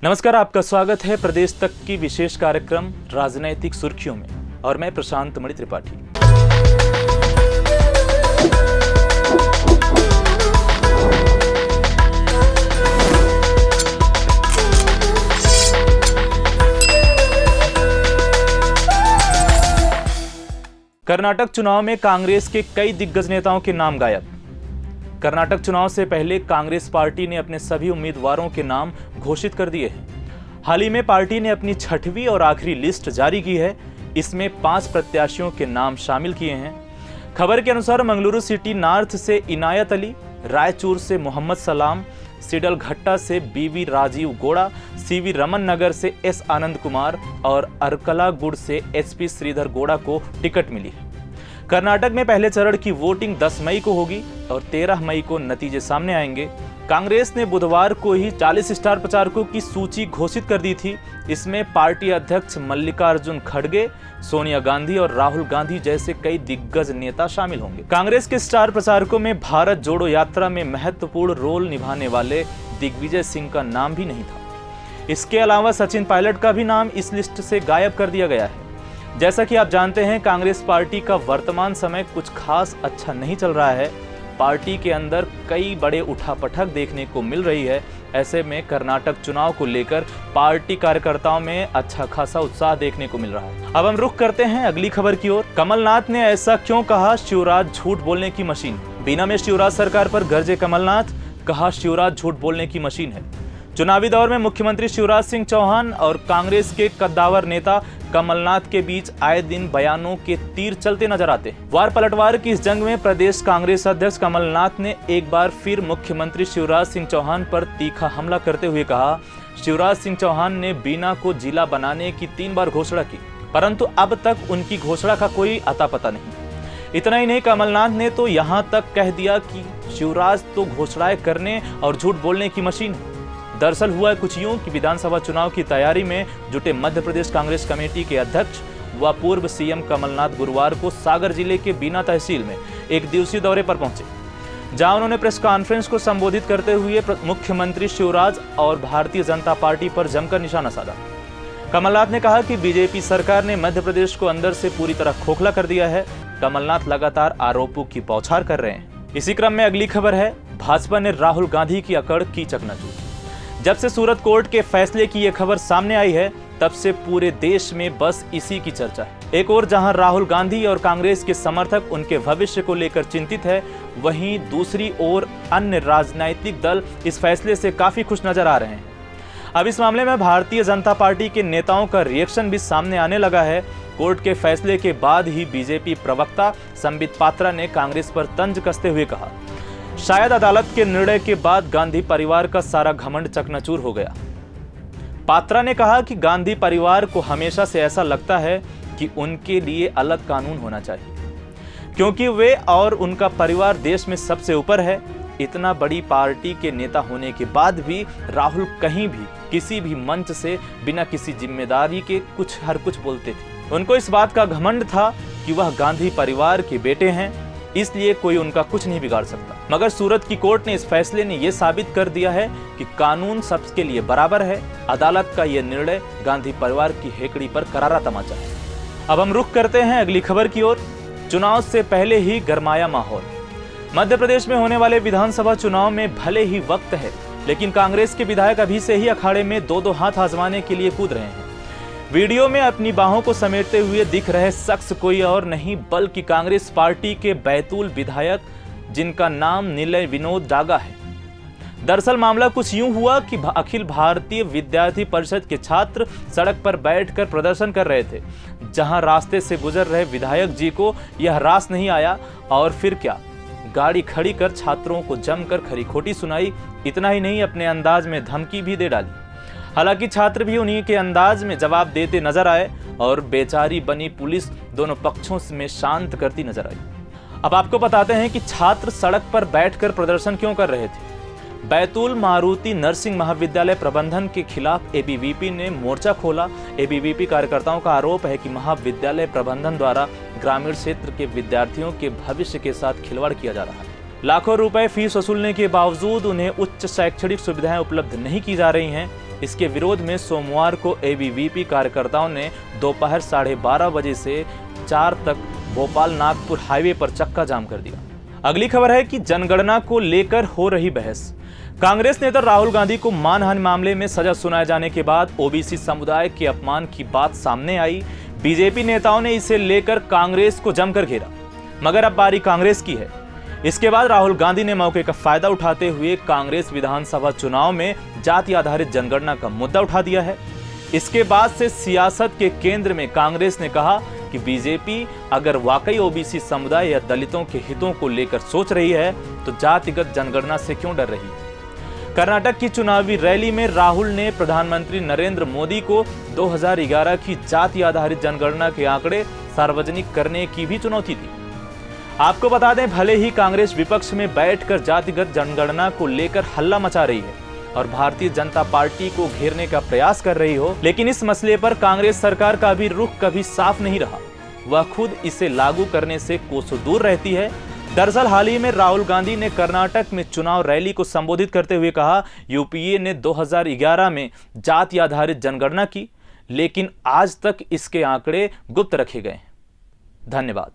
नमस्कार, आपका स्वागत है प्रदेश तक की विशेष कार्यक्रम राजनैतिक सुर्खियों में और मैं प्रशांत मणि त्रिपाठी। कर्नाटक चुनाव में कांग्रेस के कई दिग्गज नेताओं के नाम गायब। कर्नाटक चुनाव से पहले कांग्रेस पार्टी ने अपने सभी उम्मीदवारों के नाम घोषित कर दिए हैं। हाल ही में पार्टी ने अपनी 6वीं और आखिरी लिस्ट जारी की है। इसमें 5 प्रत्याशियों के नाम शामिल किए हैं। खबर के अनुसार मंगलुरु सिटी नॉर्थ से इनायत अली, रायचूर से मोहम्मद सलाम, सिडलघट्टा से बीवी राजीव गौड़ा, सीवी रमन नगर से एस आनंद कुमार और अरकलागुड़ से एचपी श्रीधर गौड़ा को टिकट मिली है। कर्नाटक में पहले चरण की वोटिंग 10 मई को होगी और 13 मई को नतीजे सामने आएंगे। कांग्रेस ने बुधवार को ही 40 स्टार प्रचारकों की सूची घोषित कर दी थी। इसमें पार्टी अध्यक्ष मल्लिकार्जुन खड़गे, सोनिया गांधी और राहुल गांधी जैसे कई दिग्गज नेता शामिल होंगे। कांग्रेस के स्टार प्रचारकों में भारत जोड़ो यात्रा में महत्वपूर्ण रोल निभाने वाले दिग्विजय सिंह का नाम भी नहीं था। इसके अलावा सचिन पायलट का भी नाम इस लिस्ट से गायब कर दिया गया है। जैसा कि आप जानते हैं, कांग्रेस पार्टी का वर्तमान समय कुछ खास अच्छा नहीं चल रहा है। पार्टी के अंदर कई बड़े उठापटक देखने को मिल रही है। ऐसे में कर्नाटक चुनाव को लेकर पार्टी कार्यकर्ताओं में अच्छा खासा उत्साह देखने को मिल रहा है। अब हम रुख करते हैं अगली खबर की ओर। कमलनाथ ने ऐसा क्यों कहा, शिवराज झूठ बोलने की मशीन। बीना में शिवराज सरकार पर गरजे कमलनाथ, कहा शिवराज झूठ बोलने की मशीन है। चुनावी दौर में मुख्यमंत्री शिवराज सिंह चौहान और कांग्रेस के कद्दावर नेता कमलनाथ के बीच आए दिन बयानों के तीर चलते नजर आते हैं। वार पलटवार की इस जंग में प्रदेश कांग्रेस अध्यक्ष कमलनाथ ने एक बार फिर मुख्यमंत्री शिवराज सिंह चौहान पर तीखा हमला करते हुए कहा, शिवराज सिंह चौहान ने बीना को जिला बनाने की 3 बार घोषणा की, परंतु अब तक उनकी घोषणा का कोई अता पता नहीं। इतना ही नहीं, कमलनाथ ने तो यहाँ तक कह दिया कि शिवराज तो घोषणाएं करने और झूठ बोलने की मशीन है। दरअसल हुआ कुछ यूं कि विधानसभा चुनाव की तैयारी में जुटे मध्य प्रदेश कांग्रेस कमेटी के अध्यक्ष व पूर्व सीएम कमलनाथ गुरुवार को सागर जिले के बीना तहसील में एक दिवसीय दौरे पर पहुंचे, जहां उन्होंने प्रेस कॉन्फ्रेंस को संबोधित करते हुए मुख्यमंत्री शिवराज और भारतीय जनता पार्टी पर जमकर निशाना साधा। कमलनाथ ने कहा कि बीजेपी सरकार ने मध्य प्रदेश को अंदर से पूरी तरह खोखला कर दिया है। कमलनाथ लगातार आरोपों की बौछार कर रहे हैं। इसी क्रम में अगली खबर है, भाजपा ने राहुल गांधी की अकड़ की चकनाचूर। जब से सूरत कोर्ट के फैसले की यह खबर सामने आई है, तब से पूरे देश में बस इसी की चर्चा है। एक ओर जहां राहुल गांधी और कांग्रेस के समर्थक उनके भविष्य को लेकर चिंतित है, वहीं दूसरी ओर अन्य राजनीतिक दल इस फैसले से काफी खुश नजर आ रहे हैं। अब इस मामले में भारतीय जनता पार्टी के नेताओं का रिएक्शन भी सामने आने लगा है। कोर्ट के फैसले के बाद ही बीजेपी प्रवक्ता संबित पात्रा ने कांग्रेस पर तंज कसते हुए कहा, शायद अदालत के निर्णय के बाद गांधी परिवार का सारा घमंड चकनाचूर हो गया। पात्रा ने कहा कि गांधी परिवार को हमेशा से ऐसा लगता है कि उनके लिए अलग कानून होना चाहिए, क्योंकि वे और उनका परिवार देश में सबसे ऊपर है। इतना बड़ी पार्टी के नेता होने के बाद भी राहुल कहीं भी किसी भी मंच से बिना किसी जिम्मेदारी के हर कुछ बोलते थे। उनको इस बात का घमंड था कि वह गांधी परिवार के बेटे हैं, इसलिए कोई उनका कुछ नहीं बिगाड़ सकता। मगर सूरत की कोर्ट ने इस फैसले ने यह साबित कर दिया है कि कानून सबके लिए बराबर है। अदालत का यह निर्णय गांधी परिवार की हेकड़ी पर करारा तमाचा है। अब हम रुख करते हैं अगली खबर की ओर। चुनाव से पहले ही गरमाया माहौल। मध्य प्रदेश में होने वाले विधानसभा चुनाव में भले ही वक्त है, लेकिन कांग्रेस के विधायक अभी से ही अखाड़े में 2-2 हाथ आजमाने के लिए कूद रहे हैं। वीडियो में अपनी बाहों को समेटते हुए दिख रहे शख्स कोई और नहीं बल्कि कांग्रेस पार्टी के बैतूल विधायक, जिनका नाम निलय विनोद डागा है। दरअसल मामला कुछ यूं हुआ कि अखिल भारतीय विद्यार्थी परिषद के छात्र सड़क पर बैठकर प्रदर्शन कर रहे थे, जहां रास्ते से गुजर रहे विधायक जी को यह रास नहीं आया और फिर क्या, गाड़ी खड़ी कर छात्रों को जमकर खरी खोटी सुनाई। इतना ही नहीं, अपने अंदाज में धमकी भी दे डाली। हालांकि छात्र भी उन्हीं के अंदाज में जवाब देते नजर आए और बेचारी बनी पुलिस दोनों पक्षों में शांत करती नजर आई। अब आपको बताते हैं कि छात्र सड़क पर बैठकर प्रदर्शन क्यों कर रहे थे। बैतूल मारुति नर्सिंग महाविद्यालय प्रबंधन के खिलाफ एबीवीपी ने मोर्चा खोला। एबीवीपी कार्यकर्ताओं का आरोप है कि महाविद्यालय प्रबंधन द्वारा ग्रामीण क्षेत्र के विद्यार्थियों के भविष्य के साथ खिलवाड़ किया जा रहा है। लाखों रुपए फीस वसूलने के बावजूद उन्हें उच्च शैक्षणिक सुविधाएं उपलब्ध नहीं की जा रही हैं। इसके विरोध में सोमवार को एबीवीपी कार्यकर्ताओं ने दोपहर 12:30 बजे से 4 तक भोपाल नागपुर हाईवे पर चक्का जाम कर दिया। अगली खबर है कि जनगणना को लेकर हो रही बहस। कांग्रेस नेता राहुल गांधी को मानहानि मामले में सजा सुनाए जाने के बाद ओबीसी समुदाय के अपमान की बात सामने आई। बीजेपी नेताओं ने इसे लेकर कांग्रेस को जमकर घेरा, मगर अब बारी कांग्रेस की है। इसके बाद राहुल गांधी ने मौके का फायदा उठाते हुए कांग्रेस विधानसभा चुनाव में जाति आधारित जनगणना का मुद्दा उठा दिया है। इसके बाद से सियासत के केंद्र में कांग्रेस ने कहा कि बीजेपी अगर वाकई ओबीसी समुदाय या दलितों के हितों को लेकर सोच रही है तो जातिगत जनगणना से क्यों डर रही है। कर्नाटक की चुनावी रैली में राहुल ने प्रधानमंत्री नरेंद्र मोदी को 2011 की जाति आधारित जनगणना के आंकड़े सार्वजनिक करने की भी चुनौती दी। आपको बता दें, भले ही कांग्रेस विपक्ष में बैठकर जातिगत जनगणना को लेकर हल्ला मचा रही है और भारतीय जनता पार्टी को घेरने का प्रयास कर रही हो, लेकिन इस मसले पर कांग्रेस सरकार का भी रुख कभी साफ नहीं रहा। वह खुद इसे लागू करने से कोसों दूर रहती है। दरअसल हाल ही में राहुल गांधी ने कर्नाटक में चुनाव रैली को संबोधित करते हुए कहा, यूपीए ने 2011 में जाति आधारित जनगणना की, लेकिन आज तक इसके आंकड़े गुप्त रखे गए। धन्यवाद।